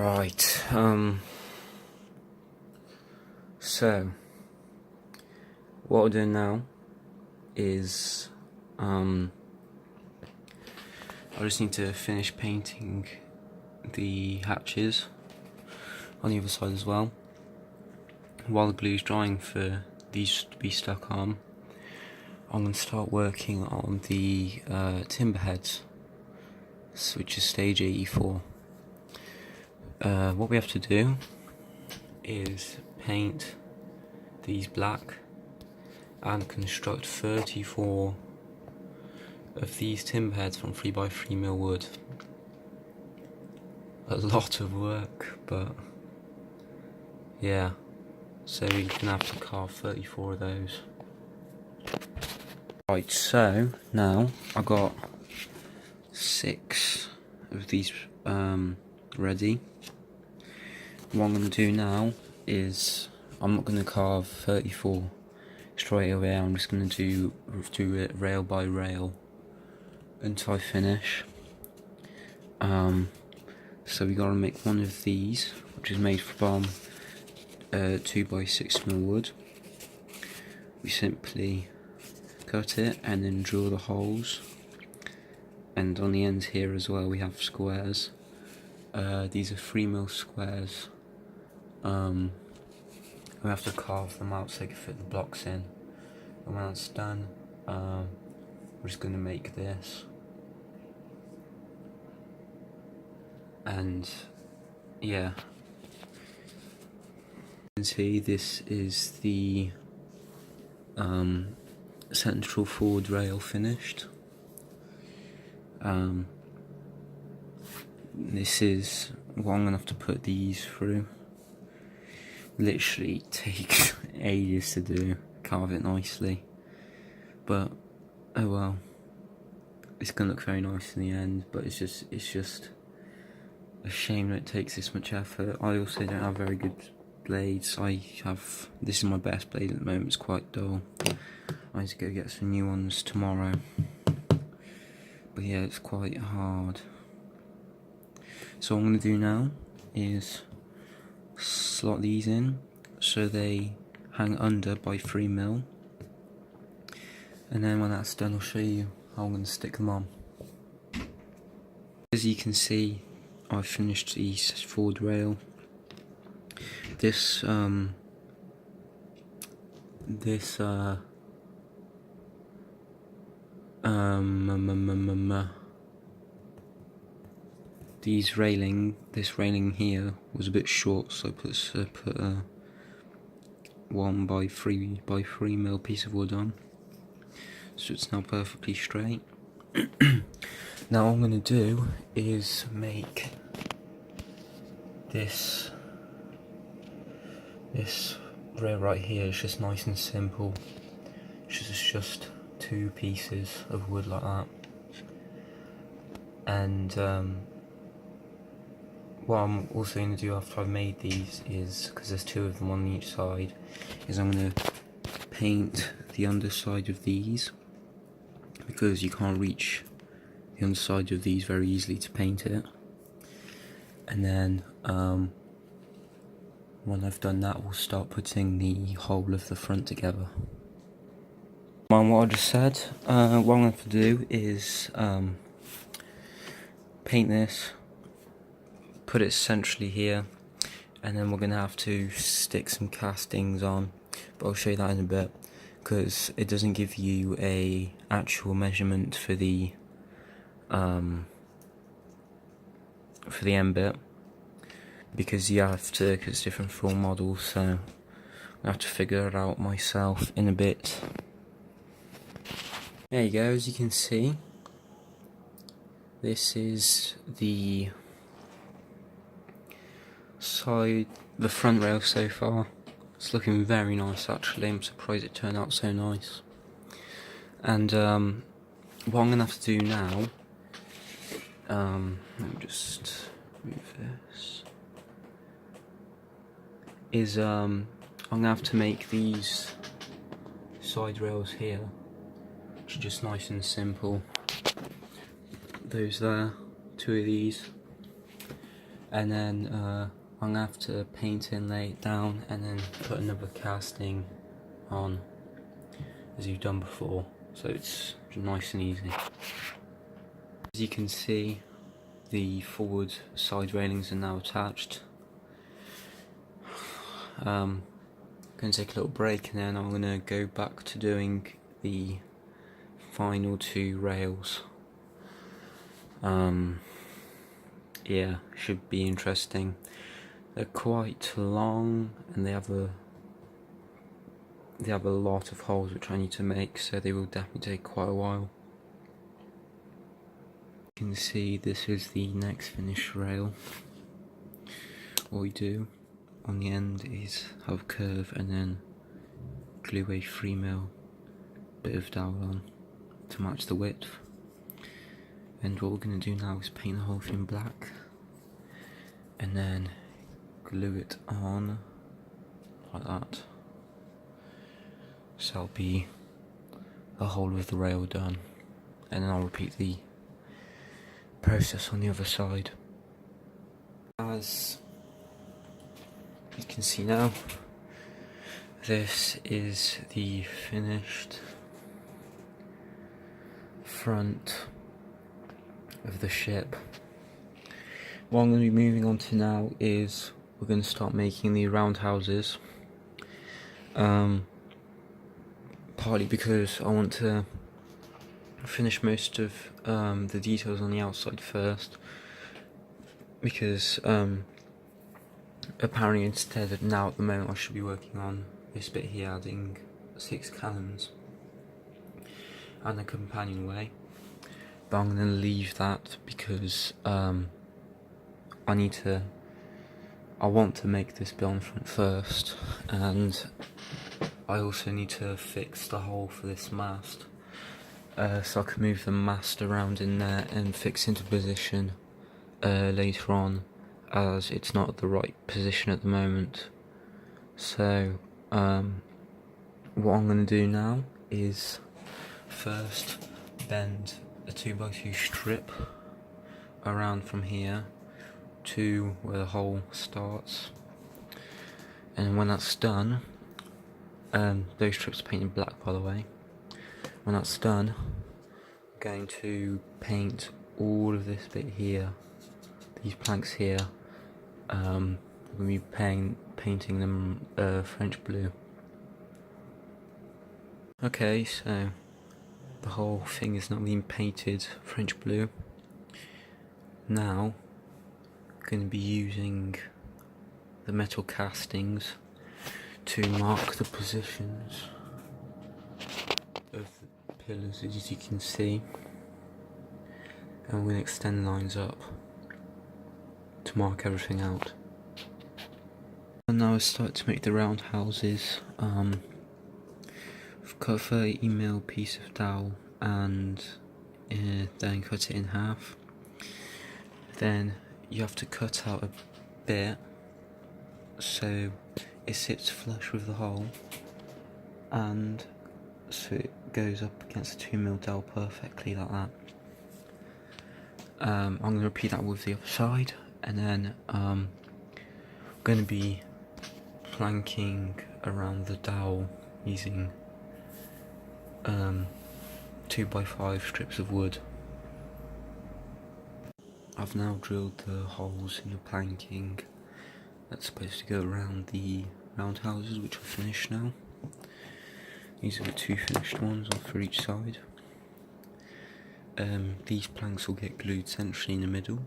Right, so what we're doing now is, I just need to finish painting the hatches on the other side as well. While the glue's drying for these to be stuck on, I'm going to start working on the timber heads, which is stage 84. What we have to do is paint these black and construct 34 of these timber heads from 3x3 mil wood. A lot of work, but yeah, so we're gonna have to carve 34 of those. Right, so now I got 6 of these ready. What I'm going to do now is, I'm not going to carve 34 straight away, I'm just going to do it rail by rail until I finish. So we got to make one of these, which is made from 2x6 mil wood. We simply cut it and then drill the holes, and on the ends here as well we have squares. These are 3 mil squares. We have to carve them out so they can fit the blocks in, and when that's done, we're just going to make this. And yeah, you can see this is the central forward rail finished. This is what I'm going to have to put these through. Literally takes ages to do, carve it nicely, but oh well, it's going to look very nice in the end. But it's just a shame that it takes this much effort. I also don't have very good blades. This is my best blade at the moment, it's quite dull. I need to go get some new ones tomorrow, but yeah, it's quite hard. So what I'm going to do now is slot these in so they hang under by 3 mil, and then when that's done I'll show you how I'm going to stick them on. As you can see, I've finished the forward rail. This railing here was a bit short, so I put a 1x3 mil piece of wood on, so it's now perfectly straight. Now what I'm going to do is make this rail right here. It's just nice and simple. It's just 2 pieces of wood like that, and what I'm also going to do after I've made these is, because there's 2 of them on each side, is I'm going to paint the underside of these, because you can't reach the underside of these very easily to paint it. And then when I've done that, we'll start putting the whole of the front together. On what I just said, what I'm going to have to do is paint this, put it centrally here, and then we're going to have to stick some castings on, but I'll show you that in a bit, because it doesn't give you a actual measurement for the end bit, because you have to, because it's different for all models, so I have to figure it out myself in a bit. There you go, as you can see, this is the front rail so far. It's looking very nice actually. I'm surprised it turned out so nice. And what I'm going to have to do now, let me just move this, is I'm going to have to make these side rails here, which are just nice and simple. Those there, 2 of these, and then I'm gonna have to paint it and lay it down, and then put another casting on as you've done before, so it's nice and easy. As you can see, the forward side railings are now attached. Going to take a little break, and then I'm going to go back to doing the final two rails. Yeah, should be interesting. They're quite long, and they have a lot of holes which I need to make, so they will definitely take quite a while. You can see this is the next finished rail. What we do on the end is have a curve and then glue a 3mm bit of dowel on to match the width. And what we're going to do now is paint the whole thing black and then glue it on like that. So that'll be the whole of the rail done, and then I'll repeat the process on the other side. As you can see now, this is the finished front of the ship. What I'm going to be moving on to now is we're going to start making the roundhouses. Partly because I want to finish most of the details on the outside first, because apparently instead of now at the moment I should be working on this bit here, adding 6 cannons and a companionway, but I'm going to leave that because I want to make this bit on front first, and I also need to fix the hole for this mast, so I can move the mast around in there and fix into position later on, as it's not at the right position at the moment. So what I'm going to do now is first bend a 2x2 strip around from here to where the hole starts, and when that's done, those strips are painted black, by the way. When that's done, I'm going to paint all of this bit here, these planks here. I'm going to be painting them French blue. Okay, so the whole thing is now being painted French blue. Now, I'm going to be using the metal castings to mark the positions of the pillars, as you can see, and we're going to extend lines up to mark everything out. And now I start to make the roundhouses. I've cut a 30mm piece of dowel and then cut it in half. Then you have to cut out a bit so it sits flush with the hole, and so it goes up against the 2mm dowel perfectly like that. I'm going to repeat that with the other side, and then I'm going to be planking around the dowel using 2x5 strips of wood. I've now drilled the holes in the planking that's supposed to go around the roundhouses, which are finished now. These are the 2 finished ones for each side. These planks will get glued centrally in the middle,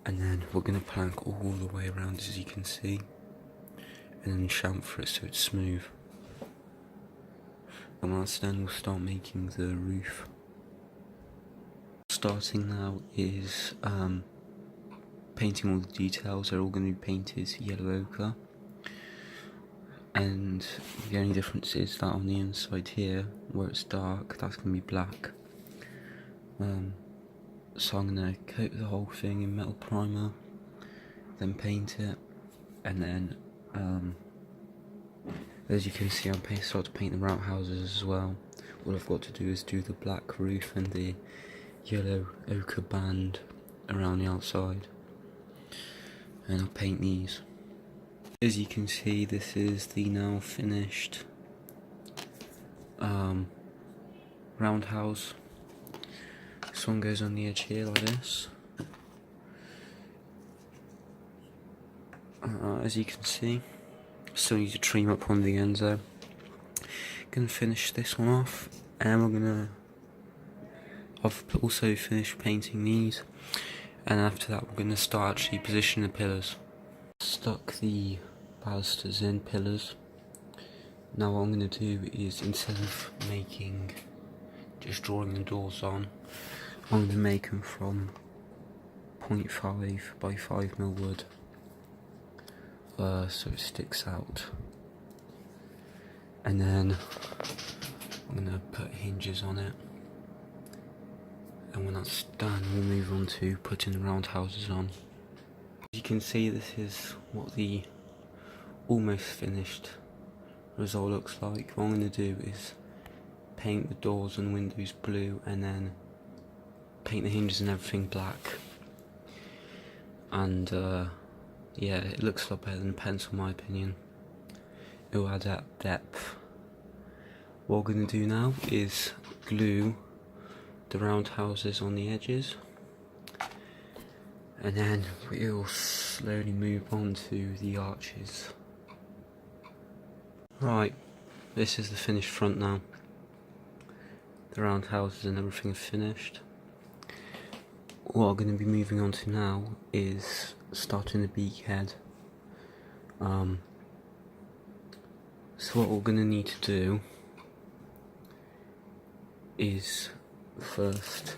and then we're going to plank all the way around, as you can see, and then chamfer it so it's smooth. And once done, we'll start making the roof. Starting now is painting all the details. They're all going to be painted yellow ochre, and the only difference is that on the inside here, where it's dark, that's going to be black. So I'm going to coat the whole thing in metal primer, then paint it, and then as you can see, I'm start to paint the roundhouses as well. All I've got to do is do the black roof and the yellow ochre band around the outside. and I'll paint these. As you can see, this is the now finished roundhouse. This one goes on the edge here like this. As you can see, still need to trim up one of the ends though. Gonna finish this one off, and I've also finished painting these, and after that we're gonna start actually positioning the pillars. Stuck the balusters in pillars. Now what I'm gonna do is, instead of just drawing the doors on, I'm gonna make them from 0.5 by 5mm wood. So it sticks out, and then I'm going to put hinges on it, and when that's done we'll move on to putting the roundhouses on. As you can see, this is what the almost finished result looks like. What I'm going to do is paint the doors and windows blue, and then paint the hinges and everything black, and yeah, it looks a lot better than pencil in my opinion. It will add that depth. What we're going to do now is glue the roundhouses on the edges, and then we'll slowly move on to the arches. Right, this is the finished front now. The roundhouses and everything are finished. What I'm going to be moving on to now is starting the beak head. So what we're going to need to do is first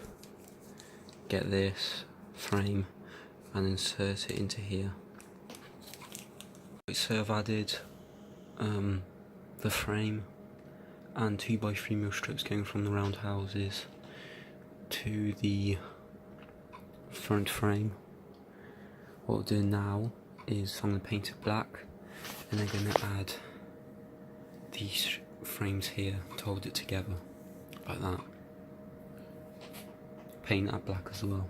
get this frame and insert it into here. So I've added the frame and 2x3mm strips going from the roundhouses to the front frame. What we'll do now is I'm going to paint it black, and then going to add these frames here to hold it together, like that. Paint that black as well.